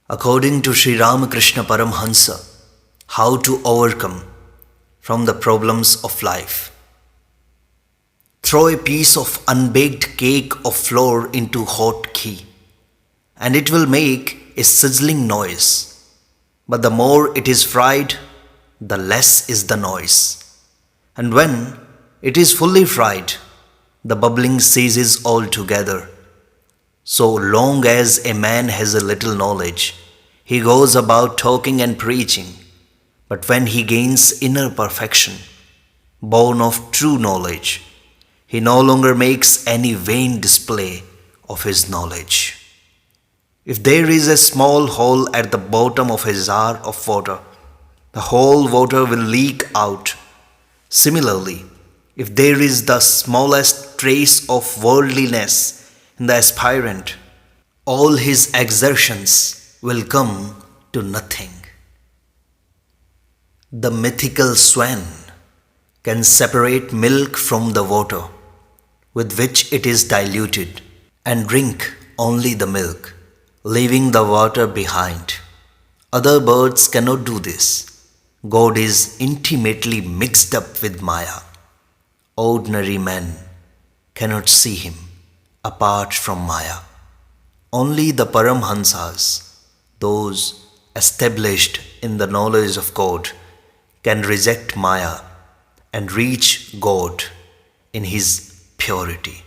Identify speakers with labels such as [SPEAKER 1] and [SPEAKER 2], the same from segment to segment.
[SPEAKER 1] According to Sri Ramakrishna Paramhansa, how to overcome from the problems of life. Throw a piece of unbaked cake of flour into hot ghee, and it will make a sizzling noise. But the more it is fried, the less is the noise. And when it is fully fried, the bubbling ceases altogether. So long as a man has a little knowledge, he goes about talking and preaching. But when he gains inner perfection, born of true knowledge, he no longer makes any vain display of his knowledge. If there is a small hole at the bottom of a jar of water, the whole water will leak out. Similarly, if there is the smallest trace of worldliness in the aspirant, all his exertions will come to nothing. The mythical swan can separate milk from the water with which it is diluted and drink only the milk, leaving the water behind. Other birds cannot do this. God is intimately mixed up with Maya. Ordinary men cannot see him apart from Maya. Only the paramhansas, those established in the knowledge of God, can reject Maya and reach God in his purity.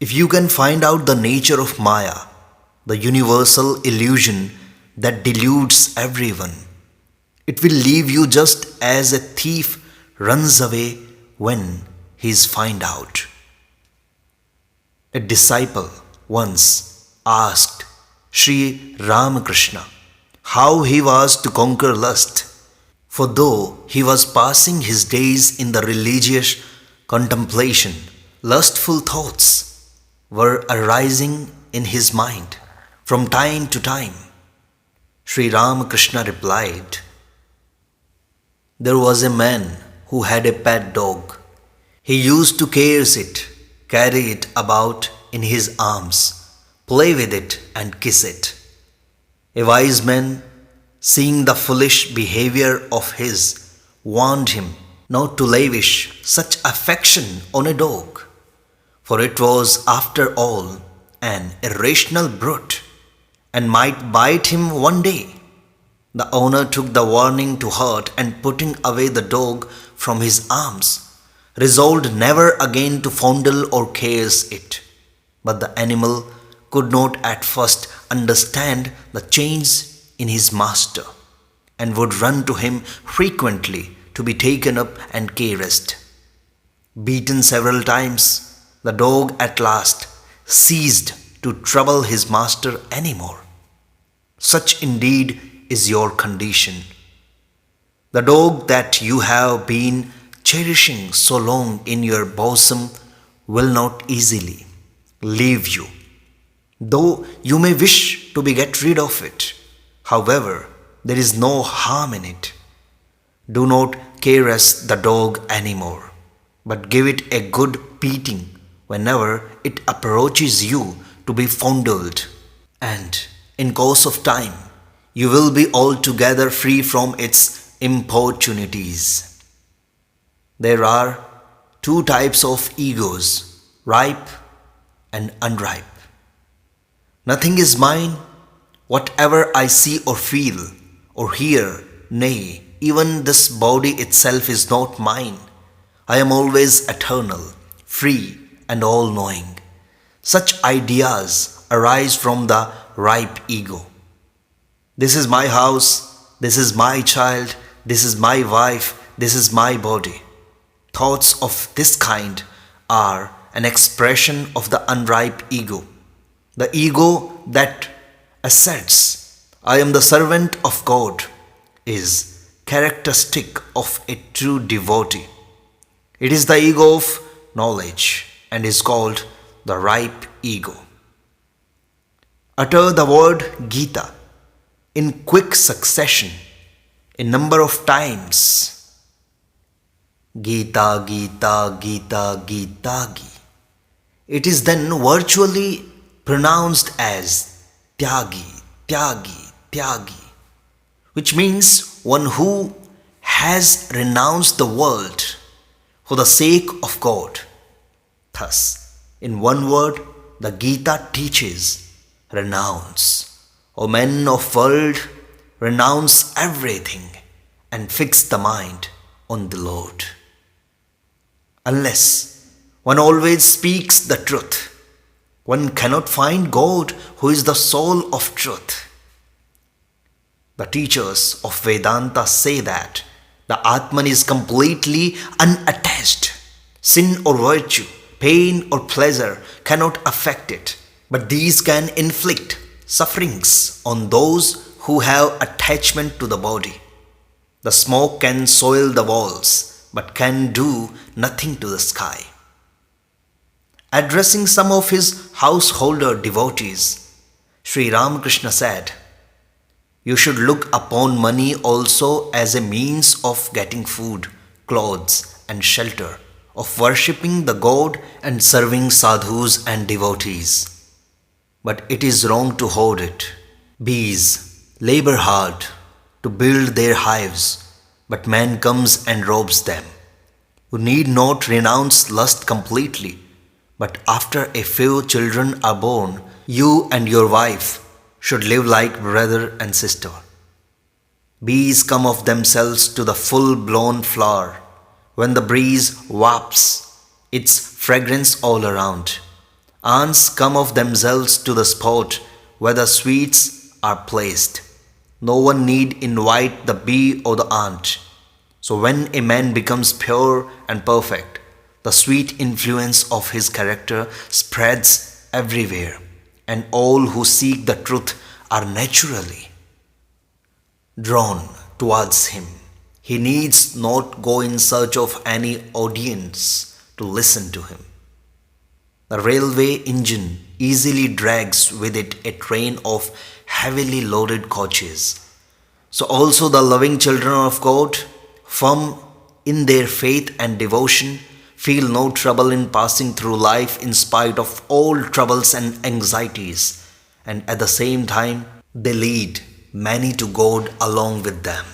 [SPEAKER 1] If you can find out the nature of Maya, the universal illusion that deludes everyone, it will leave you just as a thief runs away when he is found out. A disciple once asked Sri Ramkrishna how he was to conquer lust, for though he was passing his days in the religious contemplation, lustful thoughts were arising in his mind from time to time. Sri Ramakrishna replied, "There was a man who had a pet dog. He used to carry it about in his arms, play with it and kiss it. A wise man, seeing the foolish behavior of his, warned him not to lavish such affection on a dog, for it was after all an irrational brute and might bite him one day. The owner took the warning to heart and putting away the dog from his arms, resolved never again to fondle or caress it. But the animal could not at first understand the change in his master, and would run to him frequently to be taken up and caressed. Beaten several times, the dog at last ceased to trouble his master any more. Such indeed is your condition. The dog that you have been cherishing so long in your bosom will not easily leave you, though you may wish to get rid of it. However, there is no harm in it. Do not caress the dog anymore, but give it a good beating whenever it approaches you to be fondled, and in course of time you will be altogether free from its importunities." There are two types of egos, ripe and unripe. Nothing is mine. Whatever I see or feel or hear, nay, even this body itself is not mine. I am always eternal, free and all-knowing. Such ideas arise from the ripe ego. This is my house, this is my child, this is my wife, this is my body. Thoughts of this kind are an expression of the unripe ego. The ego that asserts, "I am the servant of God," is characteristic of a true devotee. It is the ego of knowledge and is called the ripe ego. Utter the word Gita in quick succession, a number of times. Gita, Gita, Gita, Gita, Gi. It is then virtually pronounced as Tyagi, tyagi, tyagi, which means one who has renounced the world for the sake of God. Thus, in one word, the Gita teaches renounce. O men of world, renounce everything and fix the mind on the Lord. Unless one always speaks the truth, one cannot find God who is the soul of truth. The teachers of Vedanta say that the Atman is completely unattached. Sin or virtue, pain or pleasure cannot affect it, but these can inflict sufferings on those who have attachment to the body. The smoke can soil the walls, but can do nothing to the sky. Addressing some of his householder devotees, Sri Ramakrishna said, "You should look upon money also as a means of getting food, clothes, and shelter, of worshipping the God and serving sadhus and devotees. But it is wrong to hoard it. Bees labor hard to build their hives, but man comes and robs them. You need not renounce lust completely, but after a few children are born, you and your wife should live like brother and sister. Bees come of themselves to the full-blown flower when the breeze wafts its fragrance all around. Ants come of themselves to the spot where the sweets are placed. No one need invite the bee or the ant. So when a man becomes pure and perfect, the sweet influence of his character spreads everywhere, and all who seek the truth are naturally drawn towards him. He needs not go in search of any audience to listen to him. The railway engine easily drags with it a train of heavily loaded coaches. So also the loving children of God, firm in their faith and devotion, feel no trouble in passing through life in spite of all troubles and anxieties, and at the same time they lead many to God along with them.